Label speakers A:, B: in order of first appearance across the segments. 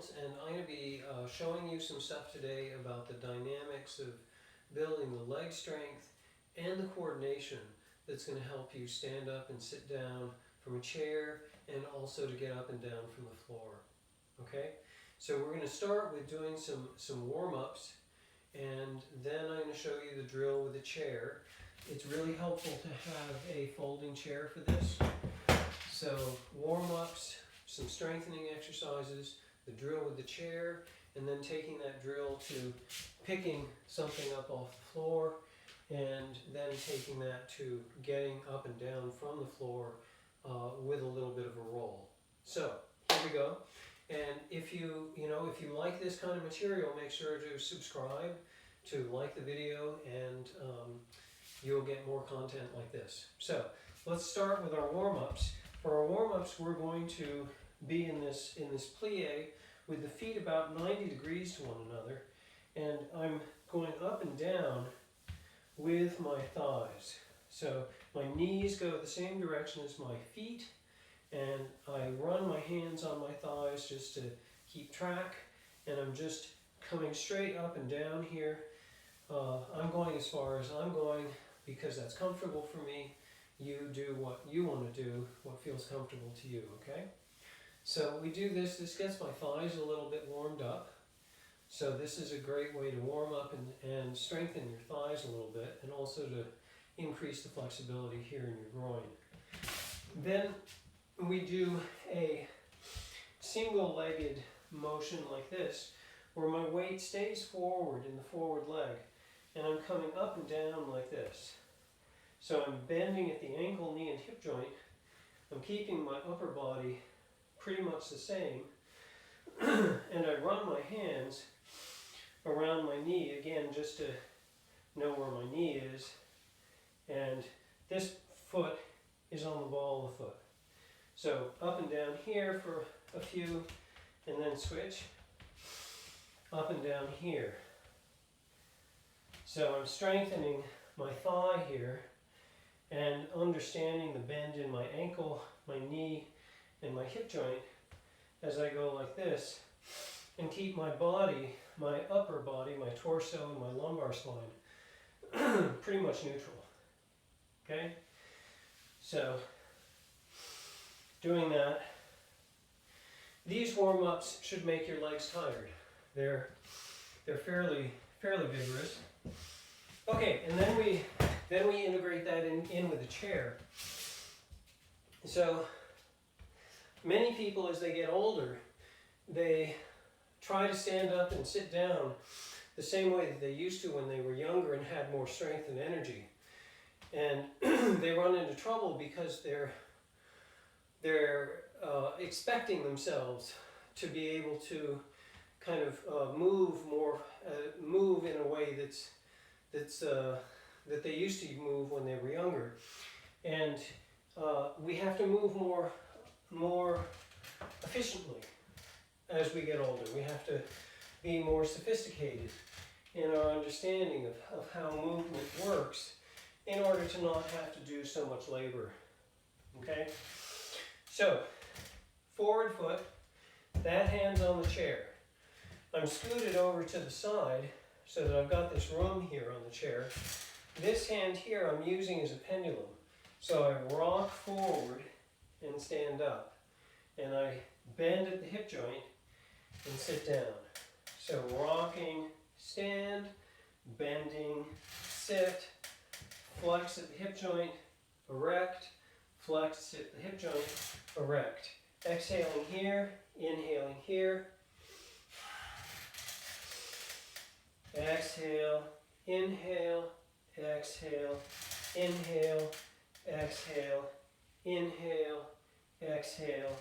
A: Reynolds, and I'm going to be showing you some stuff today about the dynamics of building the leg strength and the coordination that's going to help you stand up and sit down from a chair and also to get up and down from the floor. Okay, so we're going to start with doing some warm-ups, and then I'm going to show you the drill with the chair. It's really helpful to have a folding chair for this. So warm-ups, some strengthening exercises, the drill with the chair, and then taking that drill to picking something up off the floor, and then taking that to getting up and down from the floor with a little bit of a roll. So here we go. And if you like this kind of material, make sure to subscribe, to like the video, and you'll get more content like this. So let's start with our warm-ups. For our warm-ups, we're going to be in this plie with the feet about 90 degrees to one another, and I'm going up and down with my thighs. So my knees go the same direction as my feet, and I run my hands on my thighs just to keep track, and I'm just coming straight up and down here. I'm going as far as I'm going because that's comfortable for me. You do what you want to do, what feels comfortable to you, okay? So we do this gets my thighs a little bit warmed up. So this is a great way to warm up and strengthen your thighs a little bit, and also to increase the flexibility here in your groin. Then we do a single-legged motion like this, where my weight stays forward in the forward leg, and I'm coming up and down like this. So I'm bending at the ankle, knee, and hip joint. I'm keeping my upper body pretty much the same, and I run my hands around my knee, again, just to know where my knee is, and this foot is on the ball of the foot. So up and down here for a few, and then switch, up and down here. So I'm strengthening my thigh here, and understanding the bend in my ankle, my knee, and my hip joint as I go like this, and keep my body, my upper body, my torso, and my lumbar spine pretty much neutral. Okay? So, doing that. These warm-ups should make your legs tired. They're fairly vigorous. Okay, and then we integrate that in with a chair. So many people, as they get older, they try to stand up and sit down the same way that they used to when they were younger and had more strength and energy. And they run into trouble because they're expecting themselves to be able to kind of move in a way that they used to move when they were younger. And we have to move more efficiently as we get older. We have to be more sophisticated in our understanding of how movement works in order to not have to do so much labor. Okay? So, forward foot, that hand's on the chair. I'm scooted over to the side so that I've got this room here on the chair. This hand here I'm using as a pendulum. So I rock forward and stand up, and I bend at the hip joint and sit down. So rocking, stand, bending, sit, flex at the hip joint, erect, flex at the hip joint, erect. Exhaling here, inhaling here. Exhale, inhale, exhale, inhale, exhale, inhale, exhale,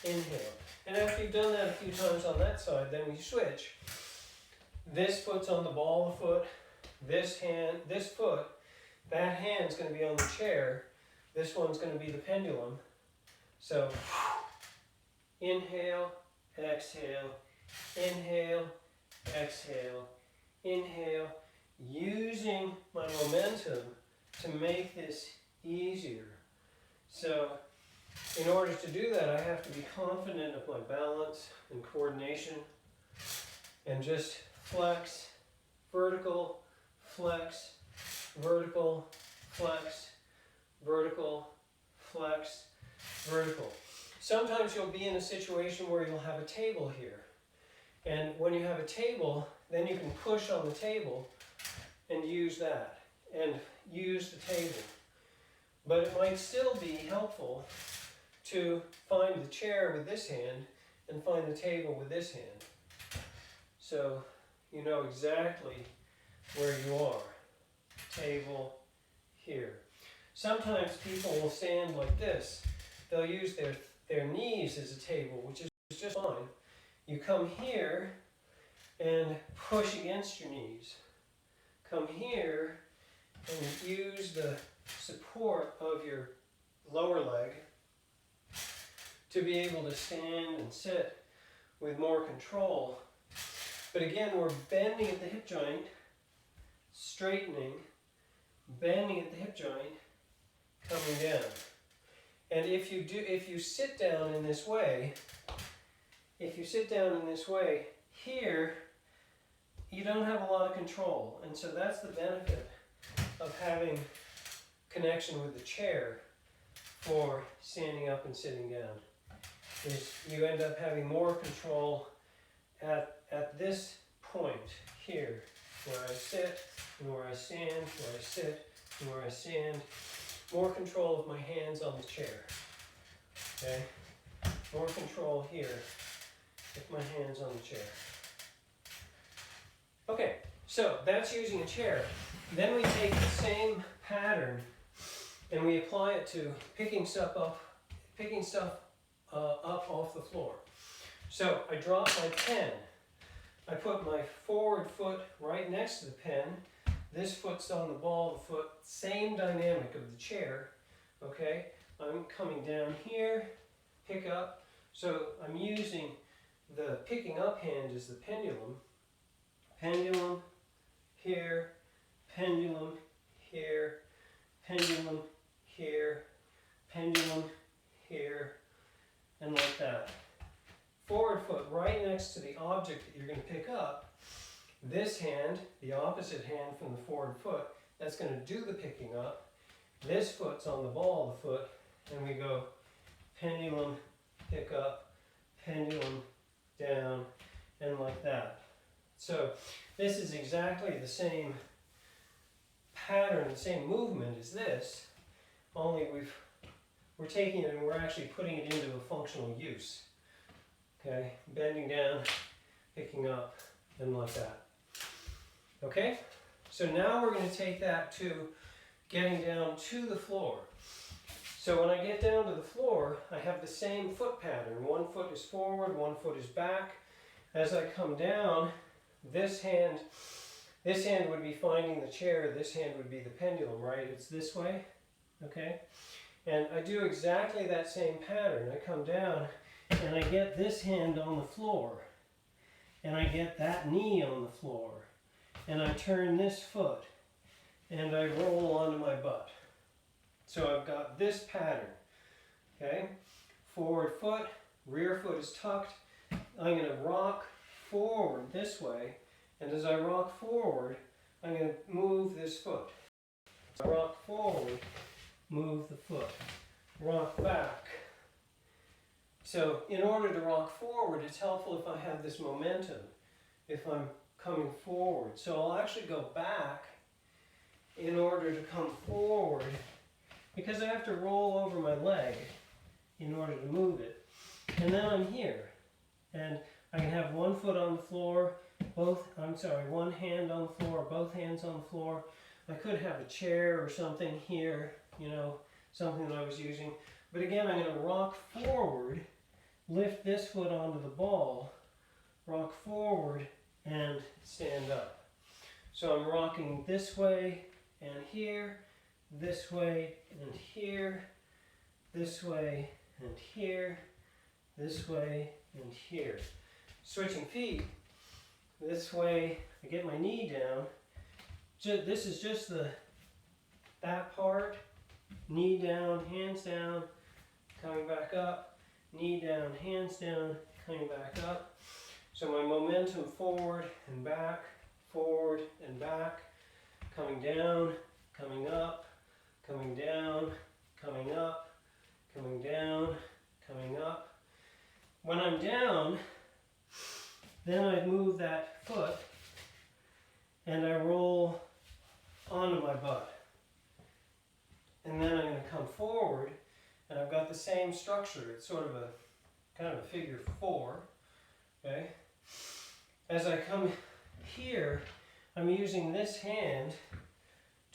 A: inhale. And after you've done that a few times on that side, then we switch. This foot's on the ball of the foot. This foot, that hand's going to be on the chair. This one's going to be the pendulum. So, inhale, exhale, inhale, exhale, inhale, using my momentum to make this easier. So In order to do that, I have to be confident of my balance and coordination and just flex, vertical, flex, vertical, flex, vertical, flex, vertical. Sometimes you'll be in a situation where you'll have a table here. And when you have a table, then you can push on the table and use that, and use the table. But it might still be helpful to find the chair with this hand and find the table with this hand. So you know exactly where you are. Table here. Sometimes people will stand like this. They'll use their knees as a table, which is just fine. You come here and push against your knees. Come here and use the support of your lower leg to be able to stand and sit with more control. But again, we're bending at the hip joint, straightening, bending at the hip joint, coming down. And if you sit down in this way, here, you don't have a lot of control. And so that's the benefit of having connection with the chair for standing up and sitting down. Is you end up having more control at this point here, where I sit and where I stand, where I sit and where I stand. More control of my hands on the chair. Okay? More control here with my hands on the chair. Okay, so that's using a chair. Then we take the same pattern and we apply it to picking stuff up off the floor. So I drop my pen. I put my forward foot right next to the pen. This foot's on the ball of the foot. Same dynamic of the chair. Okay, I'm coming down here, pick up. So I'm using the picking up hand as the pendulum. Pendulum here, pendulum here, pendulum here, pendulum here, and like that. Forward foot right next to the object that you're going to pick up. This hand, the opposite hand from the forward foot, that's going to do the picking up. This foot's on the ball of the foot, and we go pendulum, pick up, pendulum, down, and like that. So this is exactly the same pattern, the same movement as this, only we're taking it and we're actually putting it into a functional use. Okay, bending down, picking up, and like that. Okay, so now we're going to take that to getting down to the floor. So when I get down to the floor, I have the same foot pattern. One foot is forward, one foot is back. As I come down, this hand would be finding the chair, this hand would be the pendulum, right? It's this way, okay? And I do exactly that same pattern. I come down and I get this hand on the floor, and I get that knee on the floor, and I turn this foot, and I roll onto my butt. So I've got this pattern, okay? Forward foot, rear foot is tucked. I'm going to rock forward this way, and as I rock forward, I'm going to move this foot. So rock forward, move the foot, rock back. So in order to rock forward, it's helpful if I have this momentum, if I'm coming forward. So I'll actually go back in order to come forward, because I have to roll over my leg in order to move it. And then I'm here, and I can have one foot on the floor, one hand on the floor, both hands on the floor. I could have a chair or something here, something that I was using. But again, I'm going to rock forward, lift this foot onto the ball, rock forward, and stand up. So I'm rocking this way and here, this way and here, this way and here, this way and here. Switching feet, this way, I get my knee down. This is just that part, knee down, hands down, coming back up, knee down, hands down, coming back up. So my momentum forward and back, coming down, coming up, coming down, coming up, coming down, coming up. When I'm down, then I move that foot and I roll onto my butt. And then I'm going to come forward, and I've got the same structure. It's sort of a kind of a figure 4. Okay? As I come here, I'm using this hand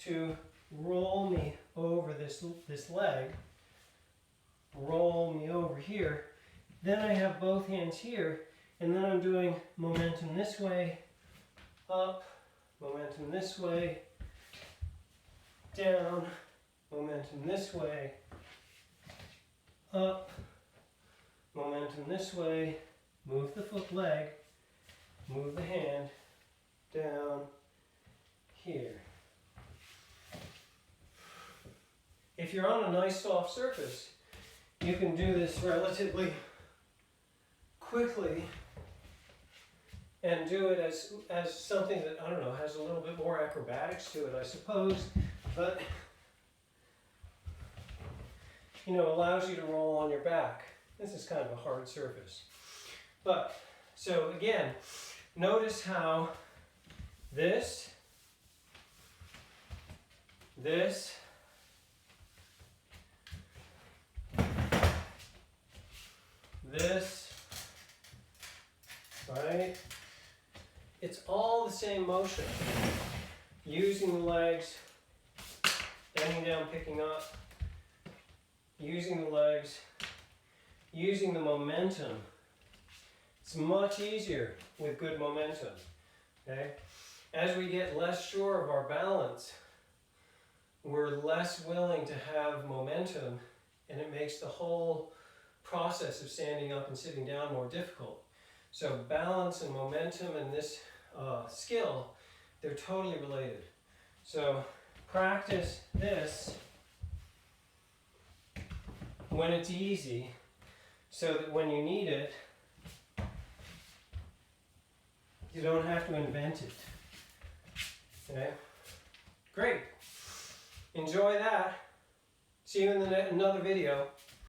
A: to roll me over this leg, roll me over here. Then I have both hands here, and then I'm doing momentum this way, up, momentum this way, down, momentum this way, up, momentum this way, move the foot leg, move the hand, down, here. If you're on a nice soft surface, you can do this relatively quickly and do it as something that, I don't know, has a little bit more acrobatics to it, I suppose, but you know, allows you to roll on your back. This is kind of a hard surface. But, so again, notice how this, right? It's all the same motion. Using the legs, bending down, picking up, using the legs, using the momentum. It's much easier with good momentum, okay? As we get less sure of our balance, we're less willing to have momentum, and it makes the whole process of standing up and sitting down more difficult. So balance and momentum and this skill, they're totally related. So practice this when it's easy, so that when you need it, you don't have to invent it. Okay? Great. Enjoy that. See you in another video.